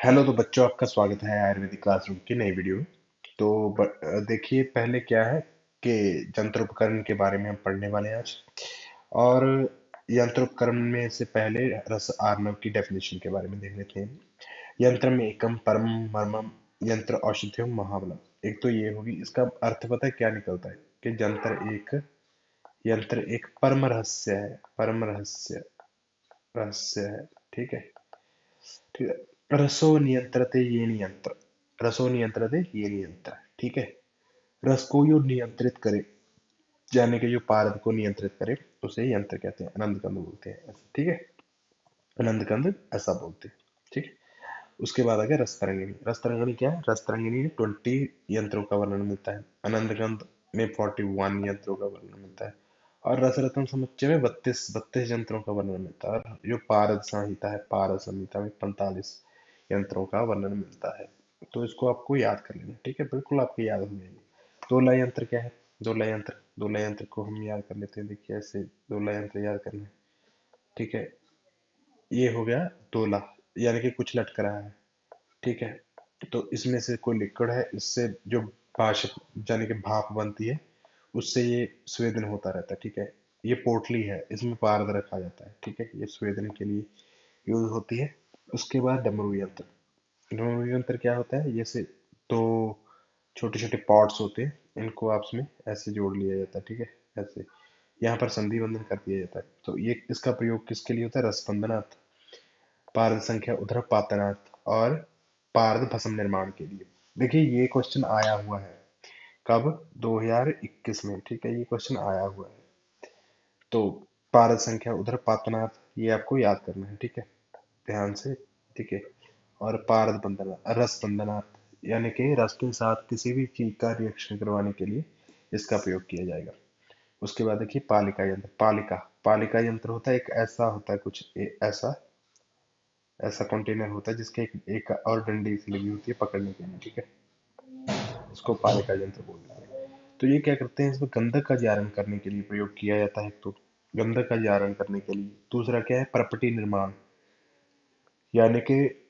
Hello तो बच्चों, आपका स्वागत है आयुर्वेदिक क्लासरूम की नई वीडियो में। तो देखिए, पहले क्या है कि यंत्र उपकरण के बारे में हम पढ़ने वाले हैं आज। और यंत्र उपकरण में से पहले रस आर्नव की डेफिनेशन के बारे में देख लेते हैं। यंत्र में एकम परम मर्मम यंत्र औषधियम महाबलम। एक तो ये होगी, इसका अर्थ पता है क्या निकलता है कि यंत्र एक परम रहस्य है। परम रहस्य रहस्य है। ठीक है। ठीक है। रसो नियंत्रते ये नियंत्र। ठीक है। रस को जो नियंत्रित करे, यानी कि जो पारद को नियंत्रित करे, उसे यंत्र कहते हैं। आनंद कंद बोलते हैं ऐसे। ठीक है। आनंद कंद ऐसा बोलते हैं। ठीक है। उसके बाद आ गया रस तरंगिणी। रस तरंगिणी क्या है? रस तरंगिणी में 20 यंत्रों का वर्णन मिलता है। आनंद कंद में 41 यंत्रों का वर्णन मिलता है। और रसरत्न समुच्चय में बत्तीस बत्तीस यंत्रों का वर्णन मिलता है। और जो पारद संहिता है, पारद संहिता में 45 यंत्रों का वर्णन मिलता है। तो इसको आपको याद कर लेना। ठीक है, बिल्कुल आपको याद हो जाएगी। दोला यंत्र क्या है? दोला यंत्र को हम याद कर लेते हैं। देखिए ऐसे दोला यंत्र याद करना है। ठीक है। ये हो गया दोला, यानी कि कुछ लटक रहा है। ठीक है। तो इसमें से कोई लिक्विड है, इससे जो वाष्प यानी कि भाप बनती है, उससे ये स्वेदन होता रहता है। ठीक है। ये पोटली है, इसमें पारद रखा जाता है। ठीक है, ये स्वेदन के लिए यूज होती है। उसके बाद डमरू यंत्र। डमरू यंत्र क्या होता है? जैसे दो छोटे छोटे पॉट्स होते हैं, इनको आपस में ऐसे जोड़ लिया जाता है। ठीक है। ऐसे यहाँ पर संधि बंधन कर दिया जाता है। तो ये इसका प्रयोग किसके लिए होता है? रसबंधनार्थ, पारद संख्या उधर पातनार्थ और पारद भस्म निर्माण के लिए। देखिए ये क्वेश्चन आया हुआ है कब? 2021 में। ठीक है, ये क्वेश्चन आया हुआ है। तो पारद संख्या उधर पातनार्थ, ये आपको याद करना है। ठीक है, ध्यान से। ठीक है। और पारद बंधना, रस बंधनार्थ, यानी कि रस के साथ किसी भी चीज का रिएक्शन करवाने के लिए इसका प्रयोग किया जाएगा। उसके बाद देखिए पालिका यंत्र। पालिका पालिका यंत्र होता है, एक ऐसा होता है कुछ ऐसा ऐसा कंटेनर होता है जिसके एक और डंडी सी लगी होती है पकड़ने के लिए। ठीक है। इसको पालिका यंत्र बोलते हैं। तो ये क्या करते हैं? इसमें गंधक का जारण करने के लिए प्रयोग किया जाता है। तो गंधक का जारण करने के लिए। दूसरा क्या है? परपटी निर्माण, यानी कि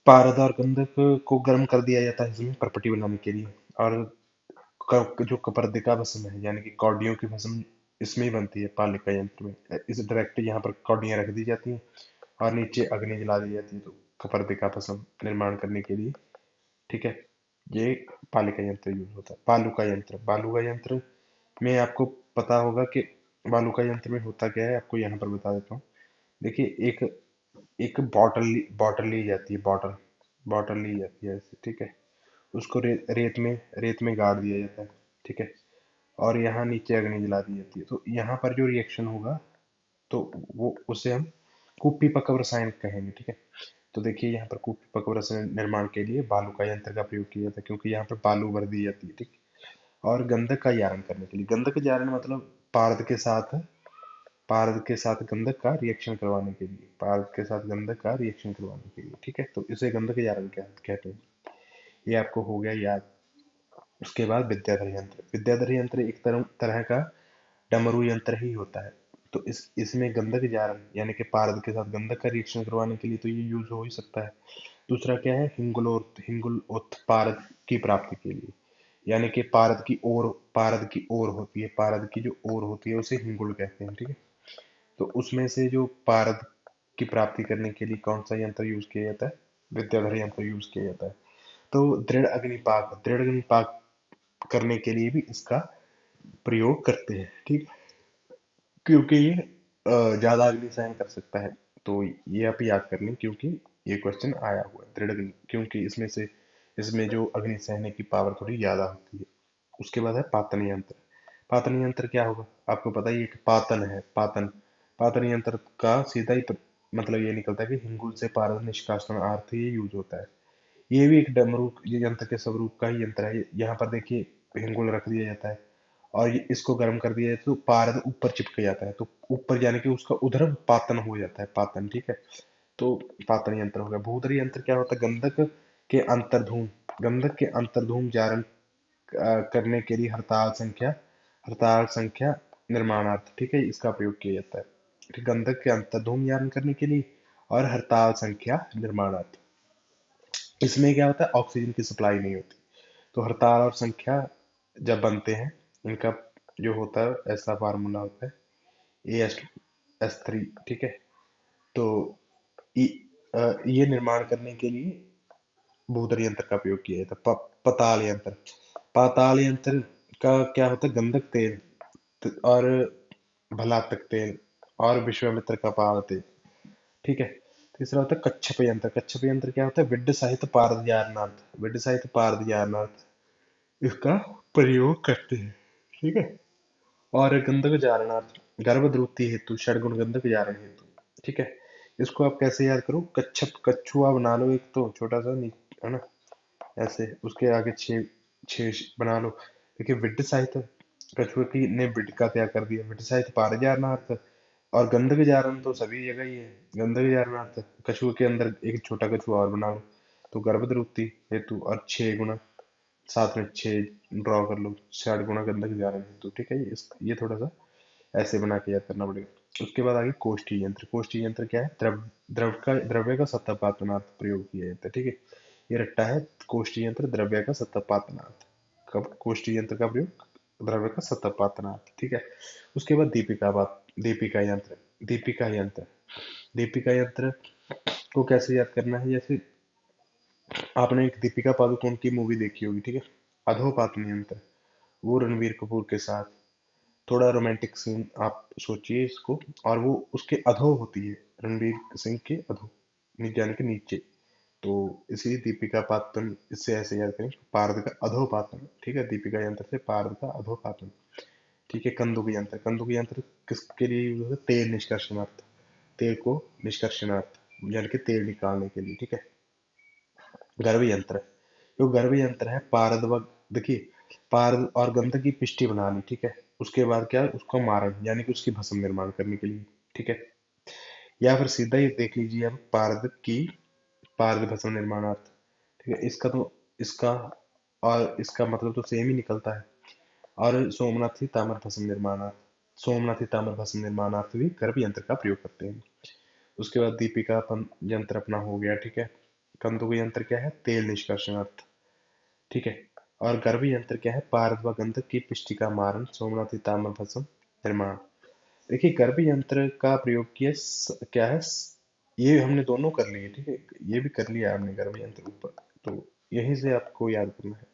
पारद और गंधक को गर्म कर दिया जाता है इसमें परपटी बनाने के लिए। और जो कपर्दिका भस्म है, यानी कि कौडियों की भस्म, इसमें ही बनती है पालिका यंत्र में। इस डायरेक्ट यहाँ पर कौडियां रख दी जाती हैं और नीचे अग्नि जला दी जाती है, तो कपर्दिका भस्म निर्माण करने के लिए। ठीक है। ये पालिका यंत्र यूज होता है। बालू का यंत्र में आपको पता होगा कि बालू का यंत्र में होता क्या है, आपको यहाँ पर बता देता हूँ। देखिए एक एक बॉटल ली जाती है। बॉटल बॉटल ली जाती है ऐसे। ठीक है। उसको रेत में गाड़ दिया जाता है। ठीक है। और यहाँ नीचे अग्नि जला दी जाती है। तो यहाँ पर जो रिएक्शन होगा, तो वो उसे हम कुप्पीपकव रसायन कहेंगे। ठीक है। तो देखिए यहाँ पर कुप्पीपकव रसायन निर्माण के लिए बालू का यंत्र का प्रयोग किया जाता है, क्योंकि यहाँ पर बालू भर दी जाती है। ठीक। और गंधक का जारण करने के लिए। गंधक का जारण मतलब पारद के साथ गंधक का रिएक्शन करवाने के लिए। पारद के साथ गंधक का रिएक्शन करवाने के लिए। ठीक है। तो इसे गंधक जारण कहते हैं। ये आपको हो गया याद। उसके बाद विद्याधर यंत्र। विद्याधर यंत्र एक तरह का डमरू यंत्र ही होता है। तो इसमें गंधक जारण, यानी कि पारद के साथ गंधक का रिएक्शन करवाने के लिए तो ये यूज हो ही सकता है। दूसरा क्या है? हिंगुलोत्थ पारद की प्राप्ति के लिए, यानी कि पारद की ओर होती है। पारद की जो ओर होती है उसे हिंगुल कहते हैं। ठीक है। तो उसमें से जो पारद की प्राप्ति करने के लिए कौन सा यंत्र यूज किया जाता है? विद्याधर यंत्र यूज किया जाता है। तो दृढ़ अग्निपाक करने के लिए भी इसका प्रयोग करते हैं। ठीक। क्योंकि ये ज्यादा अग्नि सहन कर सकता है। तो ये आप याद कर लें, क्योंकि ये क्वेश्चन आया हुआ है। दृढ़ अग्नि, क्योंकि इसमें जो अग्नि सहने की पावर थोड़ी ज्यादा होती है। उसके बाद है पातन यंत्र। पातन यंत्र क्या होगा? आपको पता ही है कि पातन है। पातन यंत्र का सीधा ही मतलब ये निकलता है कि हिंगुल से पारद निष्कासन अर्थ ये यूज होता है। ये भी एक डमरू ये यंत्र के स्वरूप का ही यंत्र है। यहाँ पर देखिए हिंगुल रख दिया जाता है और इसको गर्म कर दिया जाए तो पारद ऊपर चिपक जाता है। तो ऊपर जाने के उसका उधर पातन हो जाता है। पातन। ठीक है। तो पातन यंत्र हो गया। भूधर यंत्र क्या होता है? के अंतर्धूम गंधक के अंतर्धूम जारण करने के लिए हड़ताल संख्या निर्माणार्थ। ठीक है, इसका प्रयोग किया जाता है। ठीक, गंधक के अंतर्धूम जारण करने के लिए और हड़ताल संख्या निर्माणार्थ। इसमें क्या होता है, ऑक्सीजन की सप्लाई नहीं होती। तो हड़ताल और संख्या जब बनते हैं, इनका जो होता है ऐसा फार्मूला होता है AS3, ठीक है। तो ये निर्माण करने के लिए भूतल यंत्र का प्रयोग किया जाता है। पताल यंत्र, पाताल यंत्र का क्या होता है, गंधक तेल और भलातक तेल और विश्वामित्र का पाल तेल, ठीक है। तीसरा होता है कच्छप यंत्र। कच्छप यंत्र क्या होता है, विड्ड सहित पारदीयारनाथ, विड्ड सहित पारदीयारनाथ इसका प्रयोग करते हैं, ठीक है। और गंधक जारनार्थ, गर्भद्रुति हेतु, षडगुण गंधक जारण हेतु, ठीक है। इसको आप कैसे याद करो, कच्छप, कछुआ बना लो एक, तो छोटा सा नहीं, है ना, ऐसे उसके आगे छः छः बना लो। देखिए विड्ड साहित्य, कछुए की ने विड्ड का त्याग कर दिया, विड्ड साहित्य पारिजारनार्थ, और गंधक जारण तो सभी जगह ही है, गंधक जारनार्थ। कछुए के अंदर एक छोटा कछुआ और बना लो, तो गर्भद्रुति हेतु और 6 गुना, साथ में 6 ड्रॉ कर लो, 60 गुना गंधक जारण हेतु, ठीक है। ये थोड़ा सा ऐसे बना के याद करना पड़ेगा। उसके बाद आगे कोष्ठी यंत्र। कोष्ठी यंत्र क्या है, द्रव्य का सत्तापातनार्थ प्रयोग किया जाता है, ठीक है। ये रट्टा है, कोष्ठी यंत्र द्रव्य का सत्तापातनार्थ। कब कोष्ठी यंत्र का प्रयोग, द्रव्य का सत्तापातनार्थ, ठीक है। उसके बाद दीपिका यंत्र। दीपिका यंत्र, दीपिका यंत्र को कैसे याद करना है, जैसे आपने एक दीपिका पादुकोण की मूवी देखी होगी, ठीक है। अधोपातन यंत्र, वो रणवीर कपूर के साथ थोड़ा रोमांटिक सीन आप सोचिए इसको, और वो उसके अधो होती है, रणवीर सिंह के अधो, यानी कि नीचे। तो इसी दीपिका पातन, इससे ऐसे याद करें, पारद का अधोपातन, ठीक है। दीपिका यंत्र से पारद का अधोपातन, ठीक है। कंदुक यंत्र, कंदुक यंत्र किसके लिए यूज होता है, तेल निष्कर्षणार्थ, तेल को निष्कर्षणार्थ, यानी कि तेल निकालने के लिए, ठीक है। गर्भ यंत्र, जो गर्भ यंत्र है, पारद व, देखिए पारद और गंध की पिष्टी बना ली, ठीक है। उसके बाद क्या, उसको मारण, यानी कि उसकी भस्म निर्माण करने के लिए, ठीक है। या फिर सीधा ही देख लीजिए अब, पारद भस्म निर्माणार्थ, ठीक है। इसका और इसका मतलब तो सेम ही निकलता है। और सोमनाथी ताम्र भस्म निर्माणार्थ, सोमनाथी ताम्र भस्म निर्माणार्थ भी गर्भ यंत्र का प्रयोग करते हैं। उसके बाद दीपिका यंत्र अपना हो गया, ठीक है। कंदुक यंत्र क्या है, तेल निष्कर्षणार्थ, ठीक है। और गर्भ यंत्र क्या है, पारद व गंधक की पिष्टिका मारण, सोमनाथी ताम्र भस्म निर्माण। देखिए गर्भ यंत्र का प्रयोग किया क्या है, ये हमने दोनों कर लिए, ठीक है। ये भी कर लिया आपने गर्भ यंत्र ऊपर, तो यहीं से आपको याद करना है।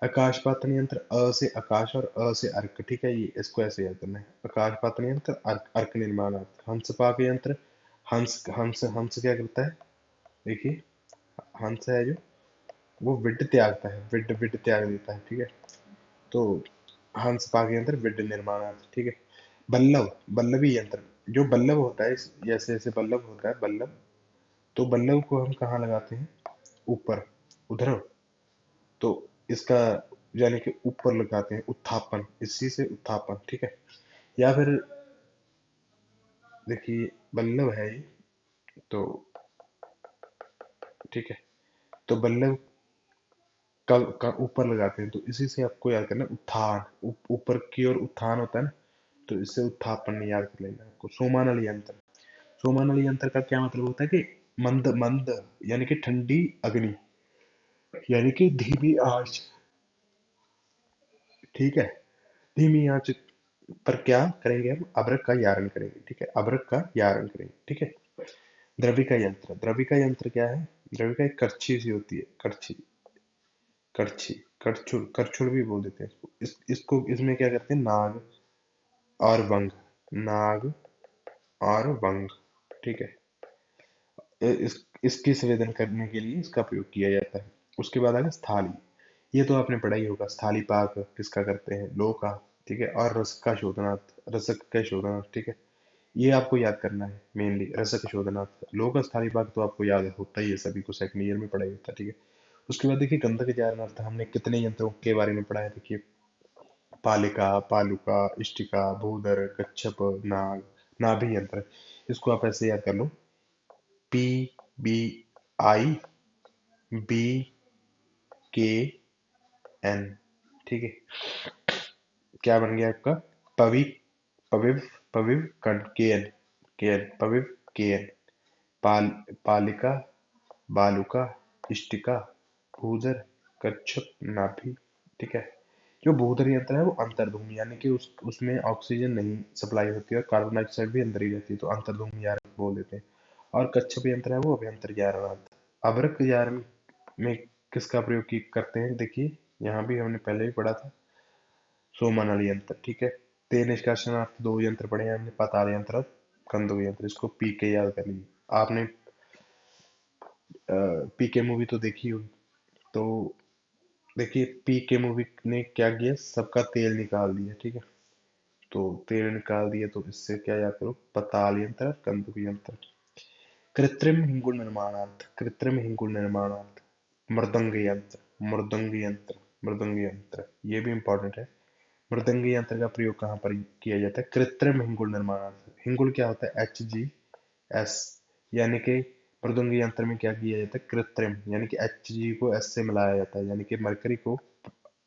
आकाशपातन यंत्र, अ से आकाश और अ से अर्क, ठीक है। ये इसको ऐसे याद करना है, आकाशपातन यंत्र, अर्क निर्माणार्थ। हंसपाक यंत्र, हंस हंस हंस क्या करता है, देखिए हंस है जो, वो विड त्यागता है, विड त्याग देता है, ठीक है। तो हंस पाक यंत्र विड निर्माणार्थ, ठीक है। बल्लभी यंत्र, जो बल्लभ होता है, जैसे जैसे बल्लभ होता है, बल्लभ, तो बल्लभ को हम कहाँ लगाते हैं, ऊपर, उधर। तो इसका यानी कि ऊपर लगाते हैं, उत्थापन, इसी से उत्थापन, ठीक है। या फिर देखिए बल्लभ है ये, तो ठीक है, तो बल्लभ का ऊपर लगाते हैं, तो इसी से आपको याद करना है, उत्थान, ऊपर की ओर उत्थान होता है ना, तो इससे उत्थापन याद कर लेना है आपको। सोमानल यंत्र, सोमानल यंत्र का क्या मतलब होता है कि मंद मंद, यानी कि ठंडी अग्नि, यानी कि धीमी आंच, ठीक है। धीमी आंच पर क्या करेंगे हम, अभ्रक का यारण करेंगे, ठीक है। अभ्रक का यारण करेंगे, ठीक है। द्रविका यंत्र, द्रविका यंत्र क्या है, द्रविका एक करछी सी होती है, करछी, करछी, करछुल, करछुल भी बोल देते हैं इसको। इसको इसमें क्या करते हैं, नाग और वंग, नाग और वंग, ठीक है। इसकी संवेदन करने के लिए इसका प्रयोग किया जाता है। उसके बाद आगे स्थाली, ये तो आपने पढ़ा ही होगा, स्थाली पाक किसका करते हैं, लौह का, ठीक है। और रस का शोधनार्थ, रसक का शोधनार्थ, ठीक है। ये आपको याद करना है मेनली, रसक शोधनार्थ। लौह का स्थाली पाक तो आपको याद होता ही है, सभी को सेकंड ईयर में पढ़ाई होता है, ठीक है। उसके बाद देखिए गंधक जारनार्थ, हमने कितने यंत्रों के बारे में पढ़ा है, देखिए पालिका, पालुका, इष्टिका, भूधर, कच्छप, नाग, नाभि यंत्र। इसको आप ऐसे याद कर लो, PBIBKN, ठीक है। क्या बन गया आपका, पवि पविव पविव केएन, केएन पविव केएन, पाल पालिका, बालुका, इष्टिका, भूधर, कच्छप, नाभि। ठीक है। जो भूधर यंत्र है वो अंतर्धूम, यानी कि उसमें ऑक्सीजन नहीं सप्लाई होती है और कार्बन डाइऑक्साइड भी अंदर ही रहती है, तो अंतर्धूम यान बोल देते हैं। और कच्छप यंत्र है वो अभ्यंतर यान। अभ्रक यान में किसका प्रयोग करते हैं, देखिए यहाँ भी हमने पहले भी पढ़ा था, सोमनल यंत्र। ठीक है। तेल निष्काशनार्थ दो यंत्र पढ़े हैं हमने, पाताल यंत्र और कंदुक यंत्र। इसको पी के याद कर लीजिए। आपने पी के मूवी तो देखी होगी, तो देखिए पी के मूवी ने क्या किया, सबका तेल निकाल दिया। ठीक है। तो तेल निकाल दिया, तो इससे क्या याद करो, पताल यंत्र, कंदुक यंत्र। कृत्रिम हिंगुल निर्माणार्थ, कृत्रिम हिंगुल निर्माणार्थ मृदंग यंत्र, मृदंग यंत्र, मृदंग यंत्र, ये भी इंपॉर्टेंट है। मृदंग यंत्र का प्रयोग कहाँ पर किया जाता है, कृत्रिम हिंगुल निर्माणार्थ। हिंगुल क्या होता है, Hg, यानी कि मृदंग यंत्र में क्या किया जाता है, कृत्रिम, यानी कि Hg को S से मिलाया जाता है, यानी कि मरकरी को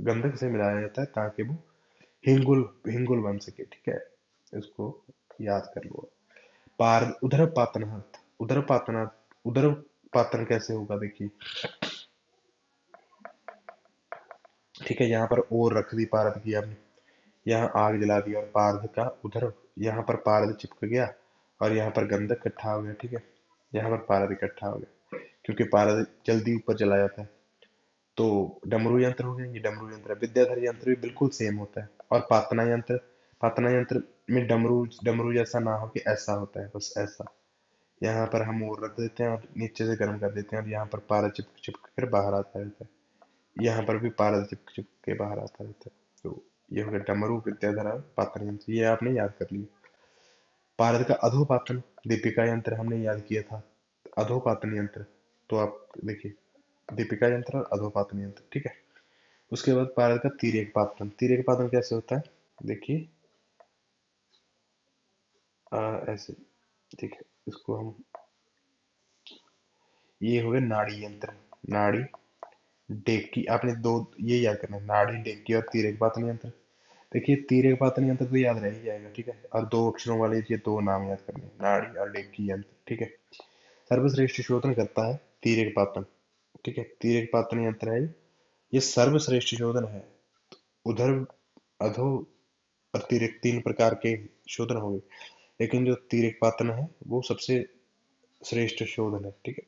गंधक से मिलाया जाता है ताकि वो हिंगुल हिंगुल बन सके। ठीक है। इसको याद कर लो। उदरपातनार्थ, उदरपातन कैसे होगा, देखिए। ठीक है। यहाँ पर और रख दी पारद की आपने, यहाँ आग जला दी और पारद का उधर, यहाँ पर पारद चिपक गया और यहाँ पर गंधक इकट्ठा हो गया। ठीक है। यहाँ पर पारद इकट्ठा हो गया, क्योंकि पारद जल्दी ऊपर चला जाता है। तो डमरू यंत्र हो गया, ये डमरू यंत्र है। विद्याधर यंत्र भी बिल्कुल सेम होता है। और पातना यंत्र, पातना यंत्र में डमरू डमरू जैसा ना हो कि ऐसा होता है, बस ऐसा। यहाँ पर हम और रख देते हैं और नीचे से गर्म कर देते हैं और यहाँ पर पारा चिपक चिपक कर बाहर आता रहता है। यहाँ पर भी पारा चिपक चिपक के बाहर आता रहता है। तो ये हो गया डमरू, विद्याधर और पातन यंत्र, ये आपने याद कर लिया। पारद का अधोपातन, दीपिका यंत्र हमने याद किया था, अधोपातन यंत्र। तो आप देखिए, दीपिका यंत्र और अधोपातन यंत्र। ठीक है। उसके बाद पारद का तिर्यक पातन, तिर्यक पातन कैसे होता है, देखिए ऐसे। ठीक है। इसको हम, ये हो गया नाड़ी यंत्र, नाड़ी डेक्की, आपने दो ये याद करना है, नाड़ी डेक्की और तिर्यक पातन यंत्र। देखिए तिर्यक पातन यंत्र तो याद रह ही जाएगा। ठीक है। और दो अक्षरों वाले ये दो नाम याद करने हैं, नाड़ी और डेक्की यंत्र। ठीक है। सर्वश्रेष्ठ शोधन करता है तिर्यक पातन। ठीक है। तिर्यक पातन यंत्र है ये सर्वश्रेष्ठ शोधन है। उधर, अधो और तिर्यक तीन प्रकार के शोधन हो गए, लेकिन जो तिर्यक पातन है वो सबसे श्रेष्ठ शोधन है। ठीक है।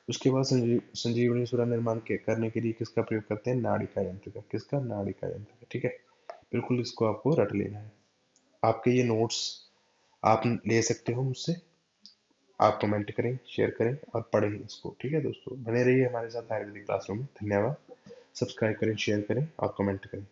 उसके बाद संजीवनी सुरा निर्माण के करने के लिए किसका प्रयोग करते हैं, नाड़िका यंत्र का। किसका, नाड़िका यंत्र का। ठीक है। बिल्कुल इसको आपको रट लेना है। आपके ये नोट्स आप ले सकते हो मुझसे। आप कमेंट करें, शेयर करें और पढ़ें इसको। ठीक है दोस्तों, बने रहिए हमारे साथ आयुर्वेदिक क्लासरूम में। धन्यवाद। सब्सक्राइब करें, शेयर करें और कमेंट करें।